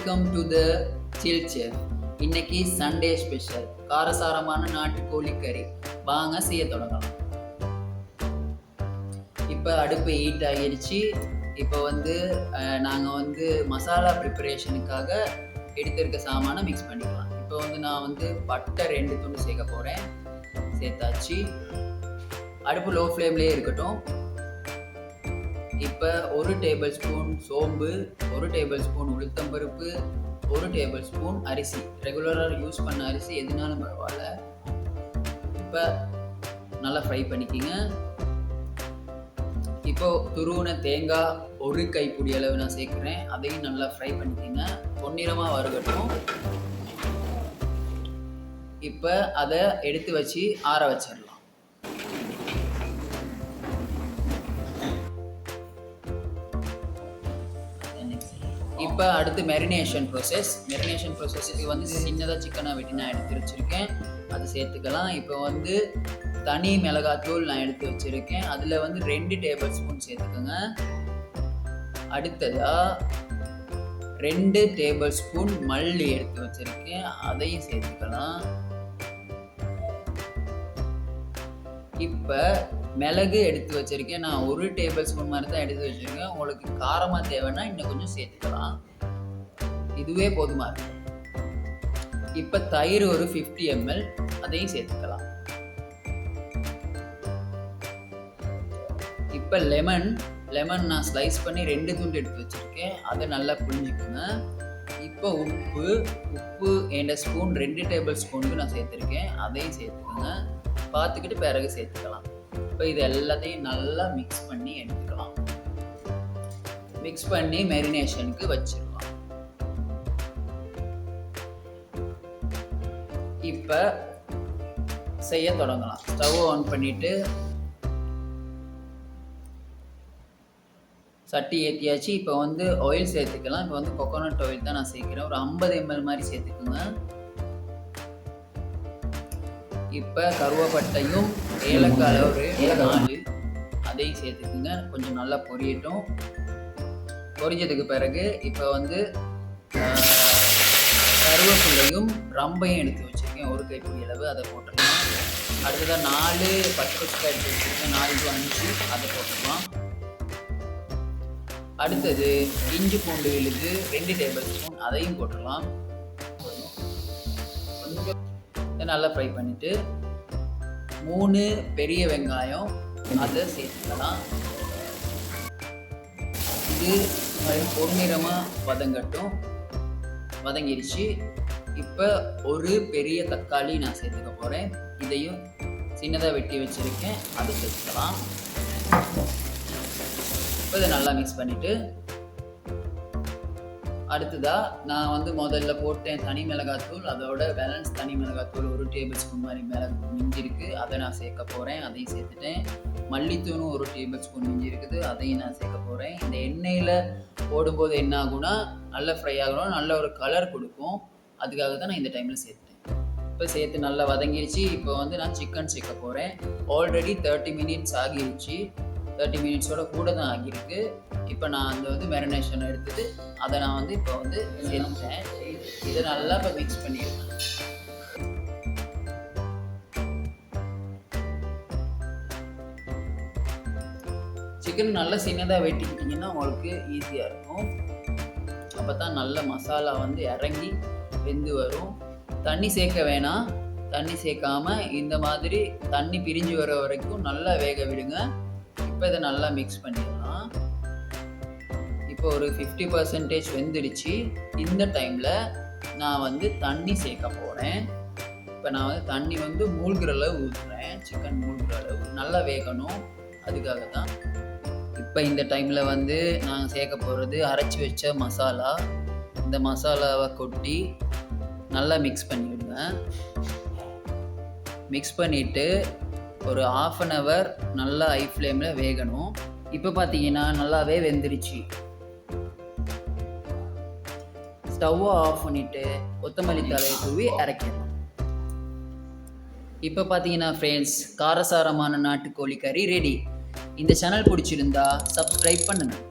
Welcome to the chill chef. இன்னைக்கு Sunday special காரசாரமான நாட்டுக்கோழி கறி. வாங்க செய்ய தொடங்கலாம். இப்போ அடுப்பு ஹீட் ஆகிடுச்சு. இப்போ நாங்கள் மசாலா ப்ரிப்பரேஷனுக்காக எடுத்திருக்க சாமானை மிக்ஸ் பண்ணிக்கலாம். இப்போ நான் பட்டை 2 துண்டு சேர்க்க போகிறேன். சேர்த்தாச்சு. அடுப்பு லோ ஃப்ளேம்லேயே இருக்கட்டும். இப்போ 1 டேபிள் ஸ்பூன் சோம்பு, 1 டேபிள் ஸ்பூன் உளுத்தம்பருப்பு, 1 டேபிள் ஸ்பூன் அரிசி, ரெகுலராக யூஸ் பண்ண அரிசி எதுனாலும் பரவாயில்ல. இப்போ நல்லா ஃப்ரை பண்ணிக்கிங்க. இப்போ துருவின தேங்காய் 1 கைப்பிடி அளவு நான் சேர்க்குறேன். அதையும் நல்லா ஃப்ரை பண்ணிக்கிங்க. பொன்னிறமாக வறுகட்டும். இப்போ அதை எடுத்து வச்சு ஆற வச்சிடலாம். இப்போ அடுத்து மெரினேஷன் ப்ரோசஸுக்கு சின்னதாக சிக்கனாக வெட்டி நான் எடுத்து வச்சுருக்கேன். அது சேர்த்துக்கலாம். இப்போ தனி மிளகாத்தூள் நான் எடுத்து வச்சுருக்கேன். அதில் 2 டேபிள் ஸ்பூன் சேர்த்துக்கோங்க. அடுத்ததாக 2 டேபிள் ஸ்பூன் மல்லி எடுத்து வச்சுருக்கேன். அதையும் சேர்த்துக்கலாம். இப்போ மிளகு எடுத்து வச்சுருக்கேன். நான் 1 டேபிள் ஸ்பூன் மாதிரி தான் எடுத்து வச்சுருக்கேன். உங்களுக்கு காரமாக தேவைன்னா இன்னும் கொஞ்சம் சேர்த்துக்கலாம். இதுவே போதுமா இருக்கும். இப்போ தயிர் ஒரு 50 ml, அதையும் சேர்த்துக்கலாம். இப்போ லெமன் நான் ஸ்லைஸ் பண்ணி 2 துண்டு எடுத்து வச்சுருக்கேன். அதை நல்லா புழிஞ்சிக்கோங்க. இப்போ உப்பு 1 ஸ்பூன் 2 டேபிள் ஸ்பூனுக்கு நான் சேர்த்துருக்கேன். அதையும் சேர்த்துக்கோங்க. பார்த்துக்கிட்டு பிறகு சேர்த்துக்கலாம். இப்போ இது எல்லாத்தையும் நல்லா மிக்ஸ் பண்ணி எடுத்துக்கலாம். மிக்ஸ் பண்ணி மேரினேஷனுக்கு வச்சிடலாம். இப்போ செய்ய தொடங்கலாம். ஸ்டவ் ஆன் பண்ணிட்டு சட்டி ஏற்றியாச்சு. இப்போ ஆயில் சேர்த்துக்கலாம். இப்போ கோகோனட் ஆயில் தான் நான் சேர்க்கிறேன். ஒரு 50 ml மாதிரி சேர்த்துக்குங்க. இப்போ கருவேப்பட்டையும் ஏலக்காய் ஒரு 4 அதையும் சேர்த்துக்குங்க. கொஞ்சம் நல்லா பொரியட்டும். பொரிஞ்சதுக்கு பிறகு இப்போ கருவேப்பிலையும் ரம்பையும் எடுத்து வச்சுருக்கேன். 1 கைப்பிடி அளவு, அதை போட்டுடலாம். அடுத்ததாக 4 பச்சை மிளகாய் எடுத்து வச்சுருக்கேன். 4 to 5 அதை போட்டுக்கலாம். அடுத்தது இஞ்சி பூண்டு விழுது 2 டேபிள் ஸ்பூன், அதையும் போட்டுடலாம். நல்லா ஃப்ரை பண்ணிவிட்டு 3 பெரிய வெங்காயம் அதை சேர்த்துக்கலாம். இது பொன்னிறமாக வதங்கிடுச்சு. இப்போ 1 பெரிய தக்காளி நான் சேர்த்துக்க போகிறேன். இதையும் சின்னதாக வெட்டி வச்சுருக்கேன். அதை சேர்த்துக்கலாம். இப்போ இதை நல்லா மிக்ஸ் பண்ணிவிட்டு அடுத்ததாக நான் முதல்ல போட்டேன் தனி மிளகாத்தூள். அதோட பேலன்ஸ் தனி மிளகாத்தூள் 1 டேபிள் ஸ்பூன் மாதிரி மிஞ்சி இருக்குது. அதை நான் சேர்க்க போகிறேன். அதையும் சேர்த்துட்டேன். மல்லித்தூளும் 1 டேபிள் ஸ்பூன் மிஞ்சி இருக்குது. அதையும் நான் சேர்க்க போகிறேன். இந்த எண்ணெயில் போடும்போது என்ன ஆகும்னா நல்லா ஃப்ரை ஆகணும், நல்ல ஒரு கலர் கொடுக்கும். அதுக்காக தான் நான் இந்த டைமில் சேர்த்துட்டேன். இப்போ சேர்த்து நல்லா வதங்கிடுச்சு. இப்போ நான் சிக்கன் சேர்க்க போகிறேன். ஆல்ரெடி 30 minutes ஆகிருச்சு. 30 minutesோட கூட தான் ஆகியிருக்கு. இப்போ நான் மேரினேஷன் எடுத்துட்டு அதை நான் இப்போ சேர்த்துட்டேன். இதை நல்லா இப்போ மிக்ஸ் பண்ணிடுவேன். சிக்கன் நல்லா சின்னதாக வெட்டிக்கிட்டிங்கன்னா உங்களுக்கு ஈஸியாக இருக்கும். அப்போ தான் நல்ல மசாலா இறங்கி வெந்து வரும். தண்ணி சேர்க்க வேணாம். தண்ணி சேர்க்காமல் இந்த மாதிரி தண்ணி பிரிஞ்சு வர வரைக்கும் நல்லா வேக விடுங்க. இப்போ இதை நல்லா மிக்ஸ் பண்ணிடலாம். இப்போ ஒரு 50% வெந்துடுச்சு. இந்த டைமில் நான் தண்ணி சேர்க்க போகிறேன். இப்போ நான் தண்ணி மூழ்கிற அளவு ஊற்றுறேன். சிக்கன் மூழ்கிற அளவு நல்லா வேகணும். அதுக்காக தான். இப்போ இந்த டைமில் நாங்கள் சேர்க்க போகிறது அரைச்சி வச்ச மசாலா. இந்த மசாலாவை கொட்டி நல்லா மிக்ஸ் பண்ணிவிடுங்க. மிக்ஸ் பண்ணிவிட்டு ஒரு 1/2 hour நல்லா ஹை ஃப்ளேமில் வேகணும். இப்போ பார்த்தீங்கன்னா நல்லாவே வெந்துருச்சு. ஸ்டவ்வை ஆஃப் பண்ணிவிட்டு கொத்தமல்லி தழையை தூவி இறக்கிடலாம். இப்போ பார்த்தீங்கன்னா ஃப்ரெண்ட்ஸ், காரசாரமான நாட்டுக்கோழி கறி ரெடி. இந்த சேனல் பிடிச்சிருந்தா சப்ஸ்கிரைப் பண்ணுங்கள்.